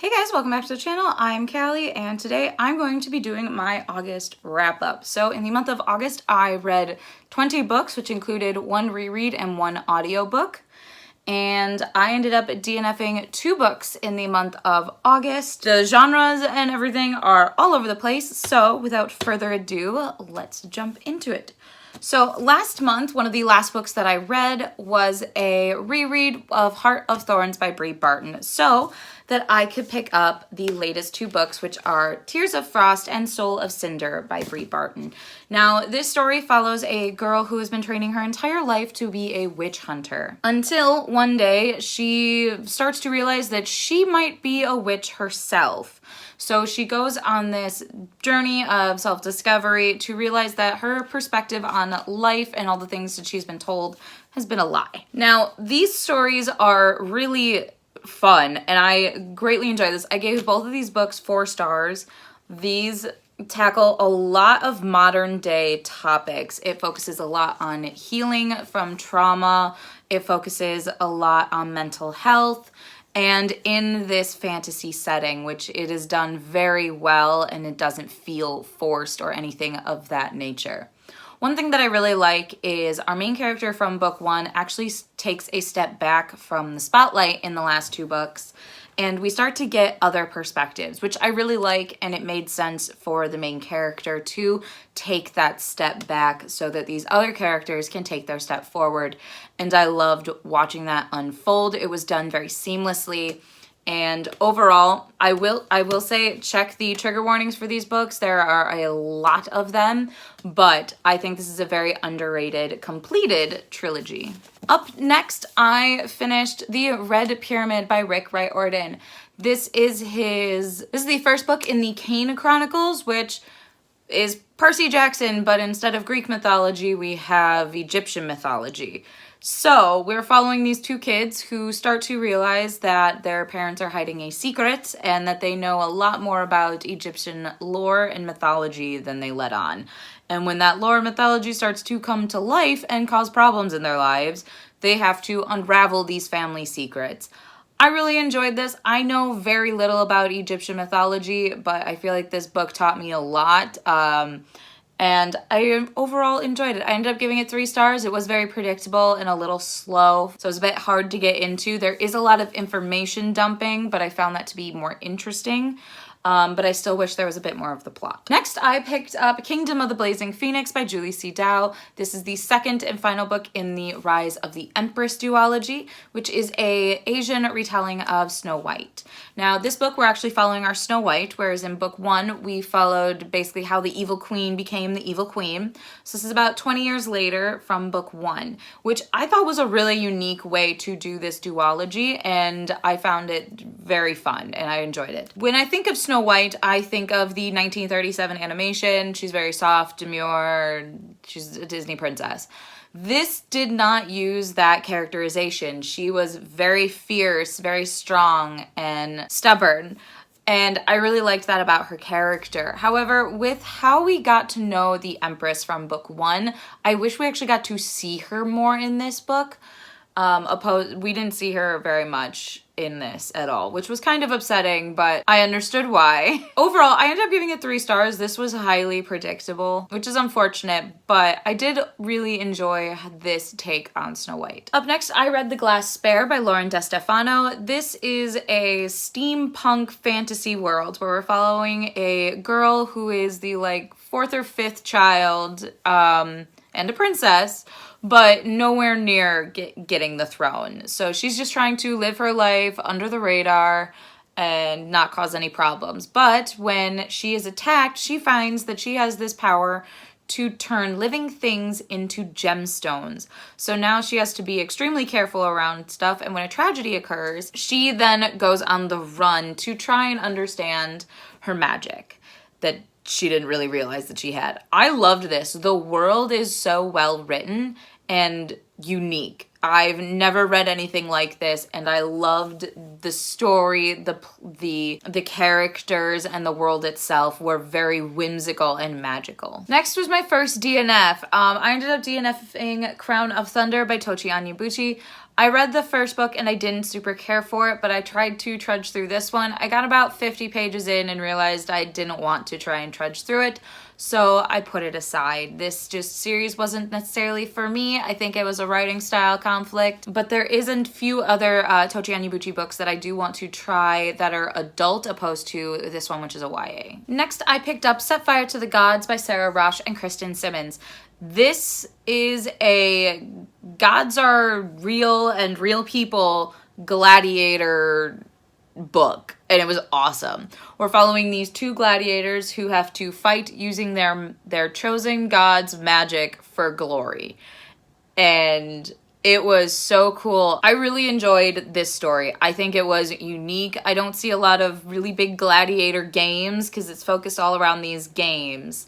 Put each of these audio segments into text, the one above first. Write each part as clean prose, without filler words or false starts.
Hey guys, welcome back to the channel. I'm Callie, and today I'm going to be doing my August wrap-up. So in the month of August, I read 20 books, which included one reread and one audiobook. And I ended up DNFing 2 books in the month of August. The genres and everything are all over the place, so without further ado, let's jump into it. So last month, one of the last books that I read was a reread of Heart of Thorns by Bree Barton, so that I could pick up the latest 2 books, which are Tears of Frost and Soul of Cinder by Bree Barton. Now, this story follows a girl who has been training her entire life to be a witch hunter, until one day she starts to realize that she might be a witch herself. So she goes on this journey of self-discovery to realize that her perspective on life and all the things that she's been told has been a lie. Now, these stories are really fun, and I greatly enjoy this. I gave both of these books 4 stars. These tackle a lot of modern day topics. It focuses a lot on healing from trauma. It focuses a lot on mental health. And in this fantasy setting, which it is done very well, and it doesn't feel forced or anything of that nature. One thing that I really like is our main character from book 1 actually takes a step back from the spotlight in the last 2 books, and we start to get other perspectives, which I really like, and it made sense for the main character to take that step back so that these other characters can take their step forward, and I loved watching that unfold. It was done very seamlessly. And overall, I will say check the trigger warnings for these books. There are a lot of them, but I think this is a very underrated, completed trilogy. Up next, I finished The Red Pyramid by Riordan. This is the first book in the Kane Chronicles, which is Percy Jackson, but instead of Greek mythology, we have Egyptian mythology. So we're following these 2 kids who start to realize that their parents are hiding a secret and that they know a lot more about Egyptian lore and mythology than they let on. And when that lore and mythology starts to come to life and cause problems in their lives, they have to unravel these family secrets. I really enjoyed this. I know very little about Egyptian mythology, but I feel like this book taught me a lot. And I overall enjoyed it. I ended up giving it 3 stars. It was very predictable and a little slow, so it was a bit hard to get into. There is a lot of information dumping, but I found that to be more interesting. But I still wish there was a bit more of the plot. Next, I picked up Kingdom of the Blazing Phoenix by Julie C. Dow. This is the second and final book in the Rise of the Empress duology, which is a Asian retelling of Snow White. Now, this book, we're actually following our Snow White, whereas in book 1, we followed basically how the evil queen became the evil queen. So this is about 20 years later from book 1, which I thought was a really unique way to do this duology, and I found it very fun, and I enjoyed it. When I think of Snow White, I think of the 1937 animation. She's very soft, demure, she's a Disney princess. This did not use that characterization. She was very fierce, very strong, and stubborn. And I really liked that about her character. However, with how we got to know the Empress from book 1, I wish we actually got to see her more in this book. We didn't see her very much in this at all, which was kind of upsetting, but I understood why. Overall, I ended up giving it 3 stars. This was highly predictable, which is unfortunate, but I did really enjoy this take on Snow White. Up next, I read The Glass Spare by DeStefano. This is a steampunk fantasy world where we're following a girl who is the 4th or 5th child, and a princess, but nowhere near getting the throne. So she's just trying to live her life under the radar and not cause any problems. But when she is attacked, she finds that she has this power to turn living things into gemstones. So now she has to be extremely careful around stuff, and when a tragedy occurs, she then goes on the run to try and understand her magic that she didn't really realize that she had. I loved this. The world is so well written, and unique. I've never read anything like this, and I loved the story, the characters, and the world itself were very whimsical and magical. Next was my first DNF. I ended up DNFing Crown of Thunder by Tochi Onyebuchi. I read the first book and I didn't super care for it, but I tried to trudge through this one. I got about 50 pages in and realized I didn't want to try and trudge through it, so I put it aside. This series wasn't necessarily for me. I think it was a writing style conflict, but there isn't few other Tochi Onyebuchi books that I do want to try that are adult opposed to this one, which is a YA. Next, I picked up Set Fire to the Gods by Sara, Raasch, and Kristen Simmons. This is a gods are real and real people gladiator book, and it was awesome. We're following these two gladiators who have to fight using their chosen god's magic for glory, and it was so cool. I really enjoyed this story. I think it was unique. I don't see a lot of really big gladiator games because it's focused all around these games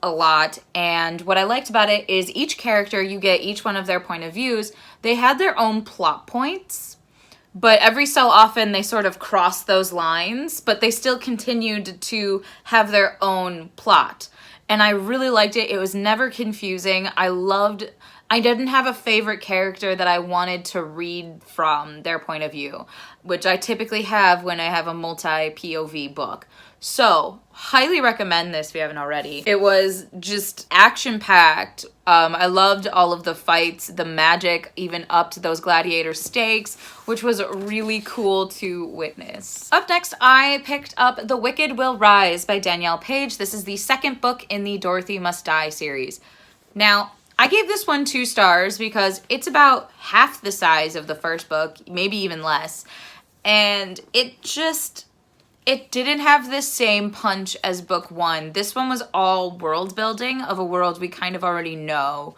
a lot, and what I liked about it is each character, you get each one of their point of views. They had their own plot points, but every so often they sort of crossed those lines, but they still continued to have their own plot, and I really liked it. It was never confusing. I didn't have a favorite character that I wanted to read from their point of view, which I typically have when I have a multi-POV book. So, highly recommend this if you haven't already. It was just action-packed. I loved all of the fights, the magic, even up to those gladiator stakes, which was really cool to witness. Up next, I picked up The Wicked Will Rise by Danielle Paige. This is the second book in the Dorothy Must Die series. Now, I gave this one 2 stars because it's about half the size of the first book, maybe even less, and it didn't have the same punch as book 1. This one was all world building of a world we kind of already know,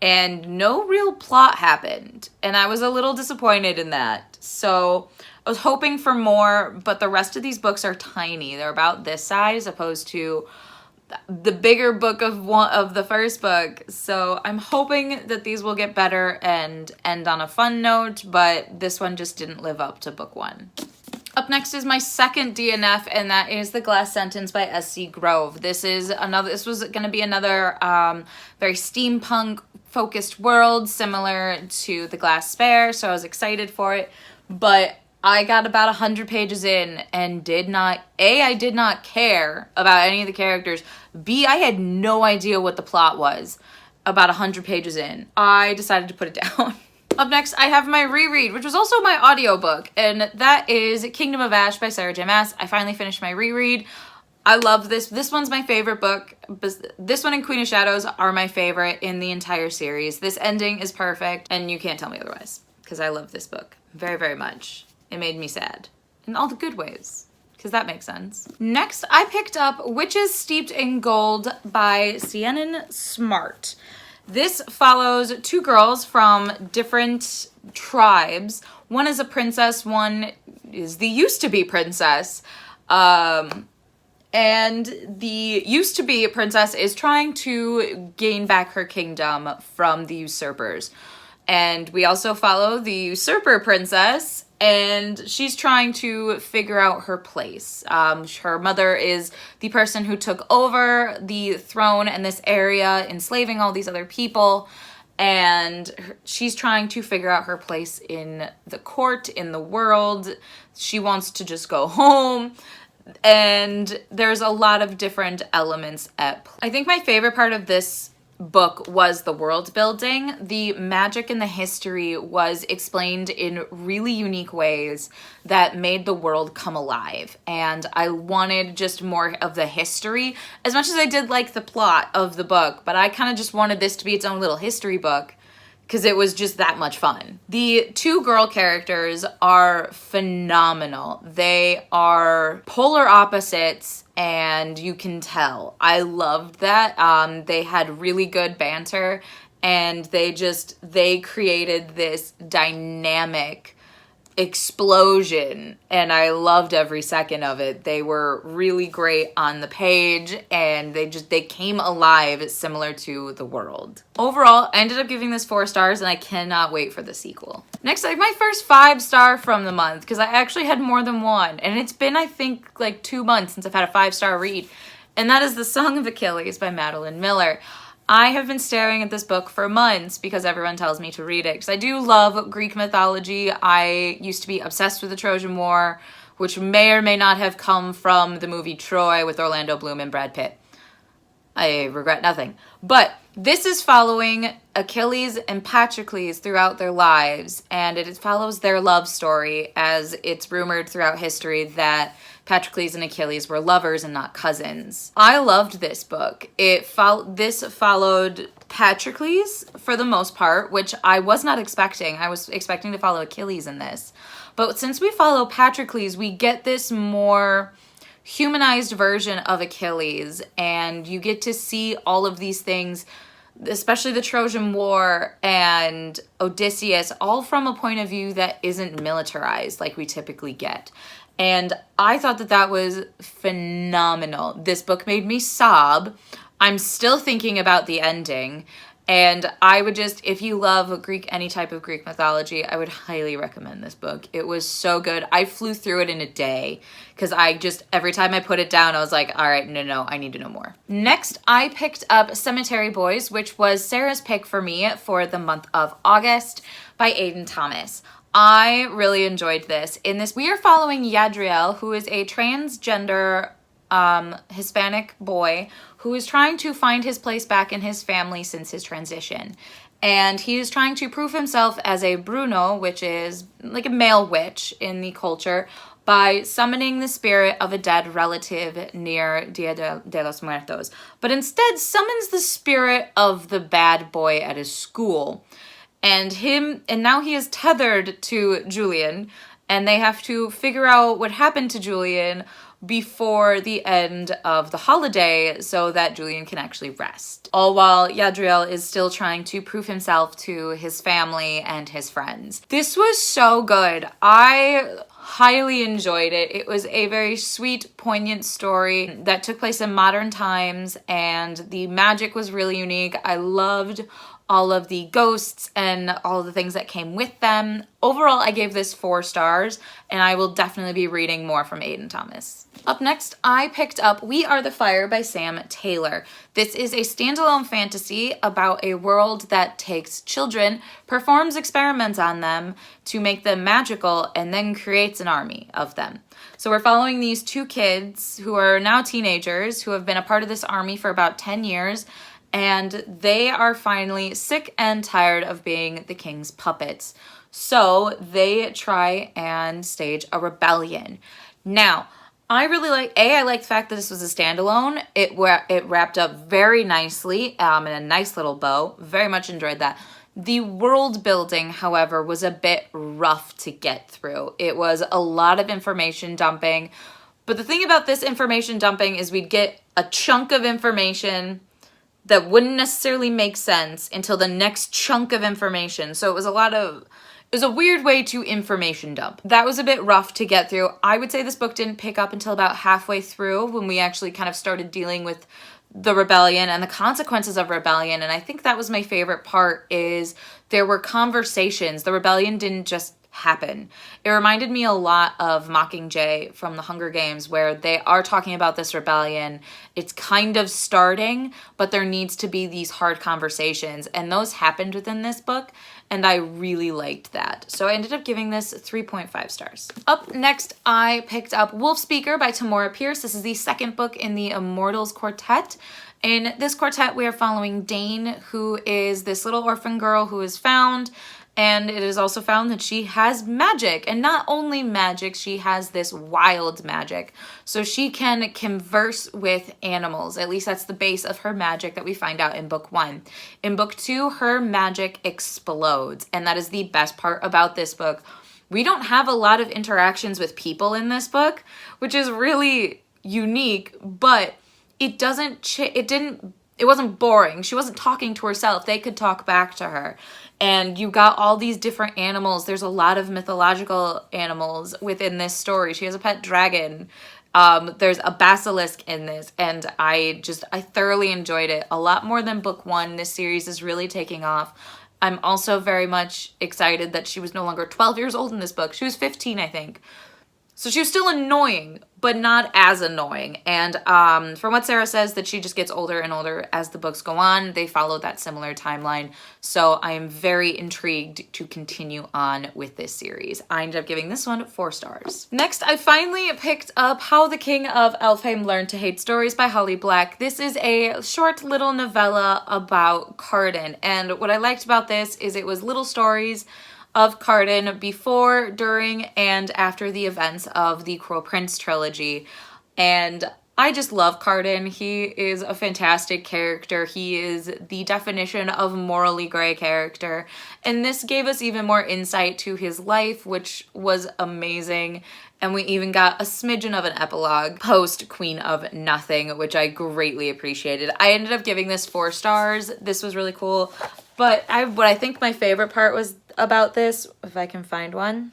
and no real plot happened, and I was a little disappointed in that. So I was hoping for more, but the rest of these books are tiny. They're about this size opposed to the bigger book of the first book. So I'm hoping that these will get better and end on a fun note, but this one just didn't live up to book 1. Up next is my second DNF, and that is The Glass Sentence by S.C. Grove. This was going to be another very steampunk focused world similar to The Glass Spare, so I was excited for it, but I got about 100 pages in and I did not care about any of the characters. B, I had no idea what the plot was about 100 pages in. I decided to put it down. Up next, I have my reread, which was also my audiobook, and that is Kingdom of Ash by Sarah J. Maas. I finally finished my reread. I love this. This one's my favorite book. This one and Queen of Shadows are my favorite in the entire series. This ending is perfect, and you can't tell me otherwise, because I love this book very, very much. It made me sad in all the good ways, because that makes sense. Next, I picked up Witches Steeped in Gold by Ciannon Smart. This follows 2 girls from different tribes. One is a princess, one is the used-to-be princess. And the used-to-be princess is trying to gain back her kingdom from the usurpers. And we also follow the usurper princess, and she's trying to figure out her place. Her mother is the person who took over the throne in this area, enslaving all these other people, and she's trying to figure out her place in the court, in the world. She wants to just go home, and there's a lot of different elements at play. I think my favorite part of this book was the world building. The magic and the history was explained in really unique ways that made the world come alive, and I wanted just more of the history as much as I did like the plot of the book, but I kind of just wanted this to be its own little history book because it was just that much fun. The 2 girl characters are phenomenal. They are polar opposites, and you can tell. I loved that. They had really good banter, and they created this dynamic explosion, and I loved every second of it. They were really great on the page, and they came alive, similar to the world. Overall, I ended up giving this 4 stars, and I cannot wait for the sequel. Next, I have my first 5-star from the month, because I actually had more than one, and it's been, I think, like 2 months since I've had a 5-star read, and that is The Song of Achilles by Madeline Miller. I have been staring at this book for months because everyone tells me to read it, because I do love Greek mythology. I used to be obsessed with the Trojan War, which may or may not have come from the movie Troy with Orlando Bloom and Brad Pitt. I regret nothing. But this is following Achilles and Patroclus throughout their lives, and it follows their love story, as it's rumored throughout history that Patroclus and Achilles were lovers and not cousins. I loved this book. This followed Patroclus for the most part, which I was not expecting. I was expecting to follow Achilles in this. But since we follow Patroclus, we get this more humanized version of Achilles, and you get to see all of these things, especially the Trojan War and Odysseus, all from a point of view that isn't militarized like we typically get. And I thought that that was phenomenal. This book made me sob. I'm still thinking about the ending. And I would just, if you love any type of Greek mythology, I would highly recommend this book. It was so good. I flew through it in a day because every time I put it down, I was like, all right, no, I need to know more. Next, I picked up Cemetery Boys, which was Sarah's pick for me for the month of August by Aiden Thomas. I really enjoyed this. In this, we are following Yadriel, who is a transgender Hispanic boy who is trying to find his place back in his family since his transition. And he is trying to prove himself as a Bruno, which is like a male witch in the culture, by summoning the spirit of a dead relative near Dia de los Muertos, but instead summons the spirit of the bad boy at his school. And now he is tethered to Julian, and they have to figure out what happened to Julian before the end of the holiday so that Julian can actually rest. All while Yadriel is still trying to prove himself to his family and his friends. This was so good. I highly enjoyed it. It was a very sweet, poignant story that took place in modern times, and the magic was really unique. I loved all of the ghosts and all of the things that came with them. Overall, I gave this 4 stars, and I will definitely be reading more from Aiden Thomas. Up next, I picked up We Are the Fire by Sam Taylor. This is a standalone fantasy about a world that takes children, performs experiments on them to make them magical, and then creates an army of them. So we're following these 2 kids who are now teenagers who have been a part of this army for about 10 years, and they are finally sick and tired of being the king's puppets. So they try and stage a rebellion. Now, I really I like the fact that this was a standalone. It wrapped up very nicely in a nice little bow. Very much enjoyed that. The world building, however, was a bit rough to get through. It was a lot of information dumping. But the thing about this information dumping is we'd get a chunk of information that wouldn't necessarily make sense until the next chunk of information. So it was a weird way to information dump. That was a bit rough to get through. I would say this book didn't pick up until about halfway through when we actually kind of started dealing with the rebellion and the consequences of rebellion. And I think that was my favorite part, is there were conversations. The rebellion didn't just happen. It reminded me a lot of Mockingjay from the Hunger Games, where they are talking about this rebellion. It's kind of starting, but there needs to be these hard conversations, and those happened within this book, and I really liked that. So I ended up giving this 3.5 stars. Up next, I picked up Wolf Speaker by Tamora Pierce. This is the second book in the Immortals Quartet. In this quartet, we are following Dane, who is this little orphan girl who is found. And it is also found that she has magic, and not only magic, she has this wild magic. So she can converse with animals. At least that's the base of her magic that we find out in book 1. In book 2, her magic explodes, and that is the best part about this book. We don't have a lot of interactions with people in this book, which is really unique, but it didn't it wasn't boring. She wasn't talking to herself. They could talk back to her. And you got all these different animals. There's a lot of mythological animals within this story. She has a pet dragon. There's a basilisk in this, and I thoroughly enjoyed it. A lot more than book one. This series is really taking off. I'm also very much excited that she was no longer 12 years old in this book. She was 15, I think. So she was still annoying, but not as annoying. And from what Sara says, that she just gets older and older as the books go on. They follow that similar timeline. So I am very intrigued to continue on with this series. I ended up giving this one 4 stars. Next, I finally picked up How the King of Elfhame Learned to Hate Stories by Holly Black. This is a short little novella about Cardan. And what I liked about this is it was little stories of Cardan before, during, and after the events of the Cruel Prince trilogy. And I just love Cardan. He is a fantastic character. He is the definition of morally gray character. And this gave us even more insight to his life, which was amazing. And we even got a smidgen of an epilogue post Queen of Nothing, which I greatly appreciated. I ended up giving this 4 stars. This was really cool. But what I think my favorite part was about this, if I can find one,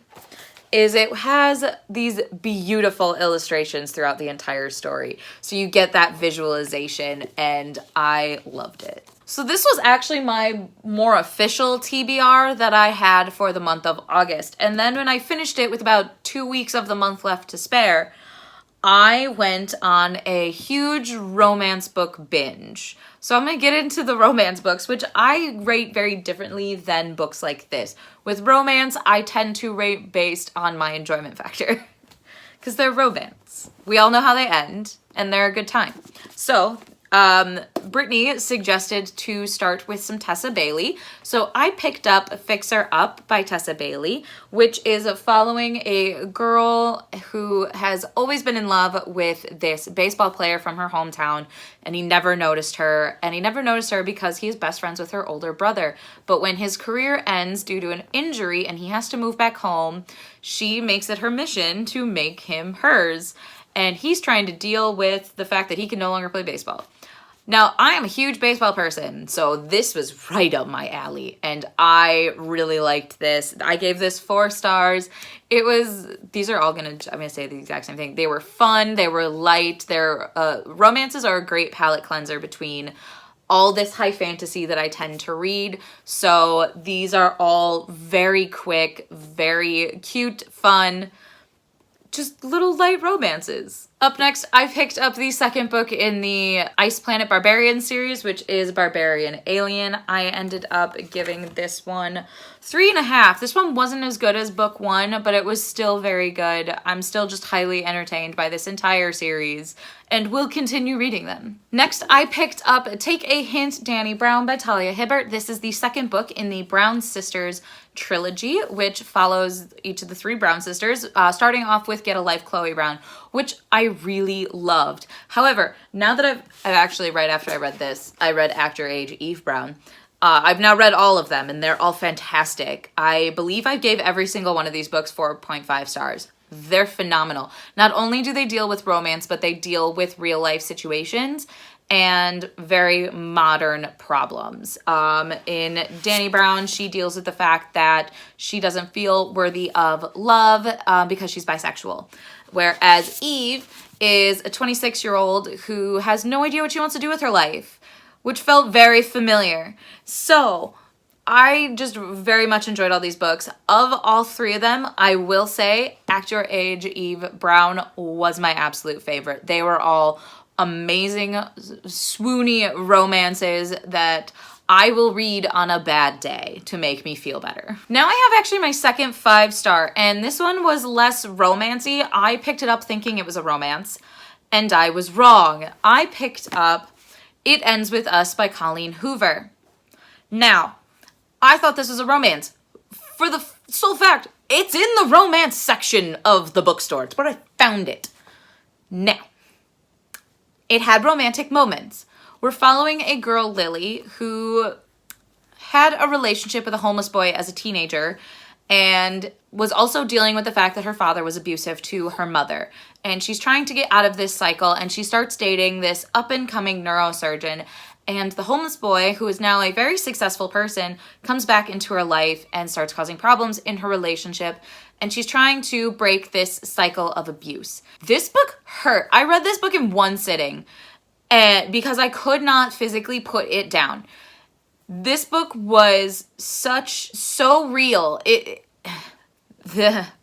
is it has these beautiful illustrations throughout the entire story. So you get that visualization, and I loved it. So this was actually my more official TBR that I had for the month of August. And then when I finished it with about 2 weeks of the month left to spare, I went on a huge romance book binge. So I'm going to get into the romance books, which I rate very differently than books like this. With romance, I tend to rate based on my enjoyment factor because they're romance. We all know how they end, and they're a good time. So Brittany suggested to start with some Tessa Bailey. So I picked up Fixer Up by Tessa Bailey, which is following a girl who has always been in love with this baseball player from her hometown, and he never noticed her. And he never noticed her because he is best friends with her older brother. But when his career ends due to an injury and he has to move back home, she makes it her mission to make him hers. And he's trying to deal with the fact that he can no longer play baseball. Now, I am a huge baseball person, so this was right up my alley, and I really liked this. I gave this 4 stars. These are all I'm gonna say the exact same thing. They were fun, they were light, romances are a great palate cleanser between all this high fantasy that I tend to read. So these are all very quick, very cute, fun, just little light romances. Up next, I picked up the second book in the Ice Planet Barbarian series, which is Barbarian Alien. I ended up giving this one 3.5. This one wasn't as good as book 1, but it was still very good. I'm still just highly entertained by this entire series and will continue reading them. Next, I picked up Take a Hint, Dani Brown by Talia Hibbert. This is the second book in the Brown Sisters trilogy, which follows each of the 3 Brown sisters, starting off with Get a Life, Chloe Brown, which I really loved. However, now that I've actually, right after I read this, I read Actor Age Eve Brown. I've now read all of them, and they're all fantastic. I believe I gave every single one of these books 4.5 stars. They're phenomenal. Not only do they deal with romance, but they deal with real life situations and very modern problems. In Dani Brown, she deals with the fact that she doesn't feel worthy of love because she's bisexual. Whereas Eve is a 26-year-old who has no idea what she wants to do with her life, which felt very familiar. So I just very much enjoyed all these books. Of all 3 of them, I will say Act Your Age Eve Brown was my absolute favorite. They were all amazing, swoony romances that I will read on a bad day to make me feel better. Now I have actually my second 5-star, and this one was less romancy. I picked it up thinking it was a romance, and I was wrong. I picked up It Ends With Us by Colleen Hoover. Now, I thought this was a romance for the sole fact it's in the romance section of the bookstore. It's where I found it. Now, it had romantic moments. We're following a girl, Lily, who had a relationship with a homeless boy as a teenager and was also dealing with the fact that her father was abusive to her mother. And she's trying to get out of this cycle, and she starts dating this up-and-coming neurosurgeon. And the homeless boy, who is now a very successful person, comes back into her life and starts causing problems in her relationship. And she's trying to break this cycle of abuse. This book hurt. I read this book in one sitting because I could not physically put it down. This book was so real. I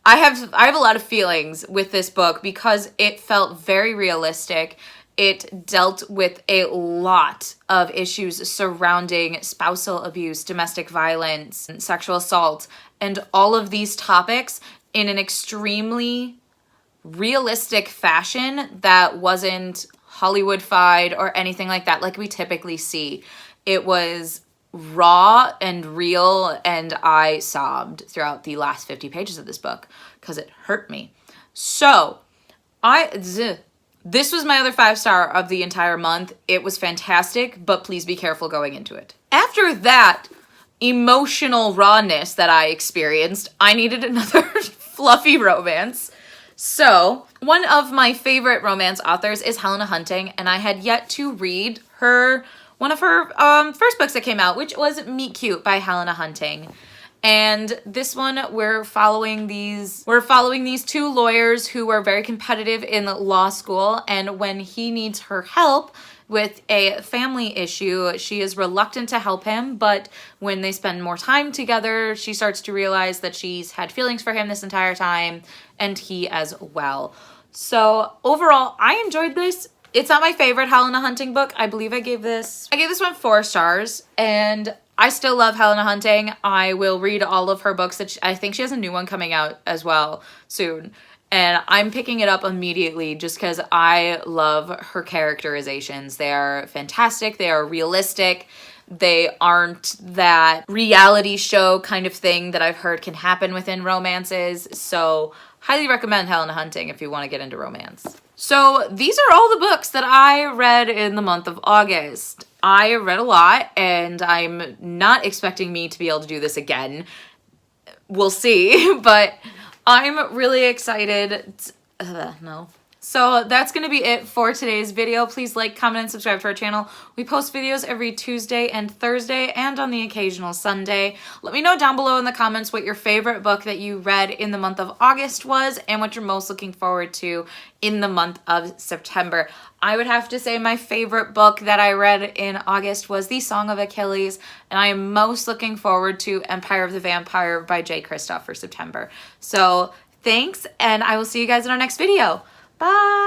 have a lot of feelings with this book because it felt very realistic. It dealt with a lot of issues surrounding spousal abuse, domestic violence, sexual assault, and all of these topics in an extremely realistic fashion that wasn't Hollywoodified or anything like that like we typically see. It was raw and real, and I sobbed throughout the last 50 pages of this book because it hurt me. So, this was my other 5-star of the entire month. It was fantastic, but please be careful going into it. After that emotional rawness that I experienced, I needed another fluffy romance. So, one of my favorite romance authors is Helena Hunting, and I had yet to read one of her first books that came out, which was Meet Cute by Helena Hunting. And this one, we're following these two lawyers who are very competitive in law school, and when he needs her help with a family issue, she is reluctant to help him, but when they spend more time together, she starts to realize that she's had feelings for him this entire time, and he as well. So overall, I enjoyed this. It's not my favorite Helena Hunting book. I believe I gave this one 4 stars, and I still love Helena Hunting. I will read all of her books. I think she has a new one coming out as well soon. And I'm picking it up immediately just because I love her characterizations. They are fantastic. They are realistic. They aren't that reality show kind of thing that I've heard can happen within romances. So highly recommend Helena Hunting if you want to get into romance. So these are all the books that I read in the month of August. I read a lot, and I'm not expecting me to be able to do this again. We'll see, but I'm really excited. No. So that's going to be it for today's video. Please like, comment, and subscribe to our channel. We post videos every Tuesday and Thursday and on the occasional Sunday. Let me know down below in the comments what your favorite book that you read in the month of August was and what you're most looking forward to in the month of September. I would have to say my favorite book that I read in August was The Song of Achilles, and I am most looking forward to Empire of the Vampire by J. Kristoff for September. So thanks, and I will see you guys in our next video. Bye!